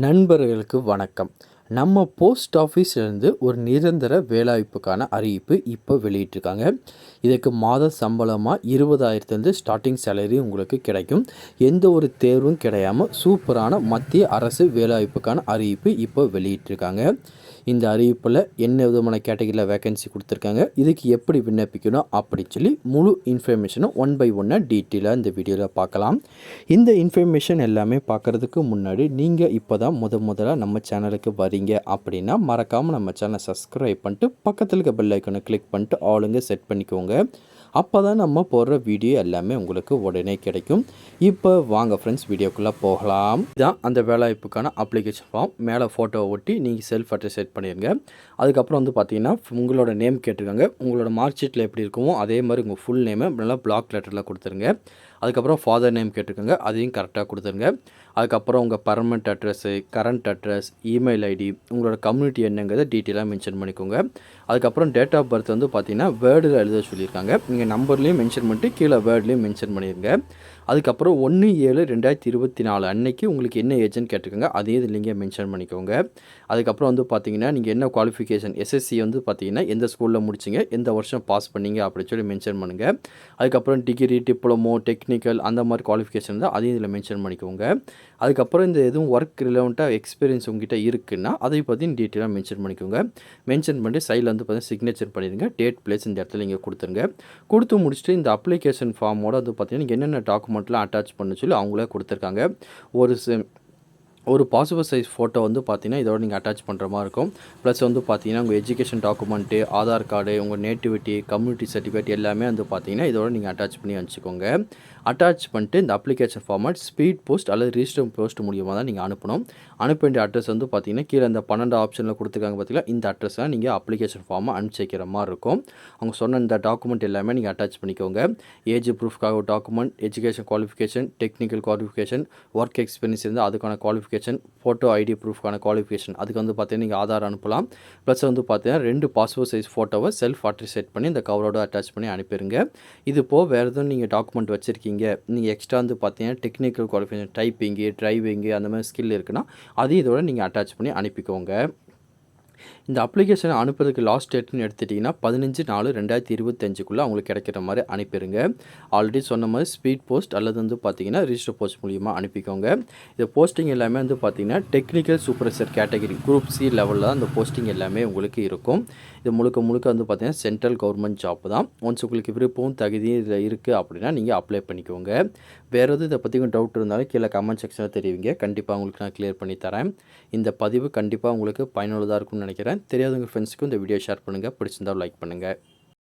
நண்பர்களுக்கு வணக்கம். நம்ம போஸ்ட் ஆஃபீஸ்லேருந்து ஒரு நிரந்தர வேலைவாய்ப்புக்கான அறிவிப்பு இப்போ வெளியிட்டிருக்காங்க. இதுக்கு மாத சம்பளமாக 20,000 ஸ்டார்டிங் சேலரி உங்களுக்கு கிடைக்கும். எந்த ஒரு தேர்வும் கிடையாமல் சூப்பரான மத்திய அரசு வேலைவாய்ப்புக்கான அறிவிப்பு இப்போ வெளியிட்டிருக்காங்க. இந்த அறிவிப்பில் என்ன விதமான கேட்டகரியில் வேக்கன்சி கொடுத்துருக்காங்க, இதுக்கு எப்படி விண்ணப்பிக்கணும் அப்படின்னு சொல்லி முழு இன்ஃபர்மேஷனும் ஒன் பை ஒன்னாக டீட்டெயிலாக இந்த வீடியோவில் பார்க்கலாம். இந்த இன்ஃபர்மேஷன் எல்லாமே பார்க்குறதுக்கு முன்னாடி நீங்கள் இப்போ தான் முதல்ல நம்ம சேனலுக்கு வரீங்க அப்படின்னா மறக்காமல் நம்ம சேனலை சப்ஸ்கிரைப் பண்ணிட்டு பக்கத்தில் இருக்க பெல் ஐக்கனை கிளிக் பண்ணிட்டு ஆளுங்க செட் பண்ணிக்கோங்க. அப்போ தான் நம்ம போடுற வீடியோ எல்லாமே உங்களுக்கு உடனே கிடைக்கும். இப்போ வாங்க ஃப்ரெண்ட்ஸ், வீடியோக்குள்ளே போகலாம். இதுதான் அந்த வேலைவாய்ப்புக்கான அப்ளிகேஷன் ஃபார்ம். மேலே ஃபோட்டோவை ஒட்டி நீங்கள் செல்ஃப் அட்ரஸ் செட் பண்ணிடுங்க. அதுக்கப்புறம் பார்த்தீங்கன்னா உங்களோட நேம் கேட்டிருக்காங்க. உங்களோட மார்க் ஷீட்டில் எப்படி இருக்குமோ அதே மாதிரி உங்கள் ஃபுல் நேமை நல்லா பிளாக் லெட்டரில் கொடுத்துருங்க. அதுக்கப்புறம் ஃபாதர் நேம் கேட்டிருக்காங்க, அதையும் கரெக்டாக கொடுத்துருங்க. அதுக்கப்புறம் உங்கள் permanent address, current address, email ID, உங்களோட கம்யூனிட்டி என்னங்கிறத டீட்டெயிலாக மென்ஷன் பண்ணிக்கோங்க. அதுக்கப்புறம் டேட் ஆஃப் பர்த் பார்த்தீங்கன்னா வேர்டில் எழுத சொல்லியிருக்காங்க. நீங்கள் நம்பர்லேயும் மென்ஷன் பண்ணிட்டு கீழே வேர்ட்லேயும் மென்ஷன் பண்ணிடுங்க. அதுக்கப்புறம் 1/7/2024 அன்னைக்கு உங்களுக்கு என்ன ஏஜ்னு கேட்டிருக்காங்க, அதையும் இதில் நீங்கள் மென்ஷன் பண்ணிக்கோங்க. அதுக்கப்புறம் பார்த்தீங்கன்னா நீங்கள் என்ன குவாலிஃபிகேஷன் எஸ்எஸ்சி பார்த்தீங்கன்னா எந்த ஸ்கூலில் முடிச்சிங்க, எந்த வருஷம் பாஸ் பண்ணீங்க அப்படின்னு சொல்லி மென்ஷன் பண்ணுங்கள். அதுக்கப்புறம் டிகிரி, டிப்ளமோ, டெக்னிக்கல் அந்த மாதிரி குவாலிஃபிகேஷன் தான் அதையும் இதில் மென்ஷன் பண்ணிக்கோங்க. அதுக்கப்புறம் இந்த எதுவும் ஒர்க் ரிலவெண்ட்டாக எக்ஸ்பீரியன்ஸ் உங்ககிட்ட இருக்குன்னா அதை பற்றி டீட்டெயிலாக மென்ஷன் பண்ணிக்கோங்க. மென்ஷன் பண்ணிட்டு சைடில் பார்த்தீங்கன்னா சிக்னேச்சர் பண்ணிடுங்க. டேட் பிளேஸ் இந்த இடத்துல நீங்கள் கொடுத்துருங்க. கொடுத்து முடிச்சுட்டு இந்த அப்ளிகேஷன் ஃபார்மோட பார்த்தீங்கன்னா என்னென்ன டாக்குமெண்ட்லாம் அட்டாச் பண்ண சொல்லி அவங்களே கொடுத்துருக்காங்க. ஒரு பாஸ்போர்ட் சைஸ் ஃபோட்டோ பார்த்தீங்கன்னா இதோட நீங்கள் அட்டாச் பண்ணுற மாதிரி இருக்கும். ப்ளஸ் பார்த்தீங்கன்னா உங்கள் எஜுகேஷன் டாக்குமெண்ட்டு, ஆதார் கார்டு, உங்கள் நேட்டிவிட்டி, கம்யூனிட்டி சர்டிஃபிகேட் எல்லாமே பார்த்தீங்கன்னா இதோட நீங்கள் அட்டாச் பண்ணி வச்சுக்கோங்க. அட்டாச் பண்ணிட்டு இந்த அப்ளிகேஷன் ஃபார்மேட் ஸ்பீட் போஸ்ட் அல்லது ரிஜிஸ்டர் போஸ்ட் மூலியமாக தான் நீங்கள் அனுப்பணும். அனுப்ப வேண்டிய அட்ரஸ் பார்த்தீங்கன்னா கீழே இந்த 12 ஆப்ஷனில் கொடுத்துருக்காங்க பார்த்தீங்கன்னா, இந்த அட்ரஸாக நீங்கள் அப்ளிகேஷன் ஃபார்மை அனுப்பிச்சி வைக்கிற மாதிரி இருக்கும். அவங்க சொன்ன இந்த டாக்குமெண்ட் எல்லாமே நீங்கள் அட்டாச் பண்ணிக்கோங்க. ஏஜ் ப்ரூஃப்காக ஒரு document, education qualification, technical qualification, work experience இருந்தால் அதுக்கான குவாலிஃபிகேஷன், ஃபோட்டோ ஐடி ப்ரூஃப்கான குவாலிஃபிகேஷன், அதுக்கு பார்த்தீங்கன்னா நீங்கள் ஆதார் அனுப்பலாம். ப்ளஸ் பார்த்தீங்கன்னா 2 பாஸ்போர்ட் சைஸ் ஃபோட்டோவை செல்ஃப் அட்ரஸ் செட் பண்ணி இந்த கவரோட அட்டாச் பண்ணி அனுப்பிடுங்க. இது போக வேறு எதுவும் நீங்கள் டாக்குமெண்ட் வச்சுருக்கீங்க, நீங்கள் எக்ஸ்ட்ரா பார்த்தீங்கன்னா டெக்னிக்கல் குவாலிஃபிகேஷன், டைப்பிங்கு, டிரைவிங்கு அந்த மாதிரி ஸ்கில் இருக்குன்னா அதையும் இதோட நீங்கள் அட்டாச் பண்ணி அனுப்பிக்கோங்க. இந்த அப்ளிகேஷனை அனுப்புறதுக்கு லாஸ்ட் டேட்னு எடுத்துட்டிங்கன்னா 15/4/2025 அவங்களுக்கு கிடைக்கிற மாதிரி அனுப்பிடுங்க. ஆல்ரெடி சொன்ன மாதிரி ஸ்பீட் போஸ்ட் அல்லது பார்த்தீங்கன்னா ரிஜிஸ்டர் போஸ்ட் மூலியமாக அனுப்பிக்கோங்க. இந்த போஸ்டிங் எல்லாமே பார்த்தீங்கன்னா technical supervisor category group C லெவலில் தான் இந்த போஸ்டிங் எல்லாமே உங்களுக்கு இருக்கும். இது முழுக்க பார்த்தீங்கன்னா சென்ட்ரல் கவர்மெண்ட் ஜாப் தான். ஒன்ஸ் உங்களுக்கு விருப்பம் தகுதி இதில் இருக்குது அப்படின்னா நீங்கள் அப்ளை பண்ணிக்கோங்க. வேறு எதுவும் இதை பற்றி டவுட் இருந்தாலும் கீழே கமெண்ட் செக்ஷனில் தெரிவிங்க. கண்டிப்பாக உங்களுக்கு நான் கிளியர் பண்ணி தரேன். இந்த பதிவு கண்டிப்பாக உங்களுக்கு பயனுள்ளதாக இருக்கும்னு நினைக்கிறேன். தெரியாதவங்க ஃப்ரெண்ட்ஸுக்கும் இந்த வீடியோ ஷேர் பண்ணுங்கள். பிடிச்சிருந்தால் லைக் பண்ணுங்கள்.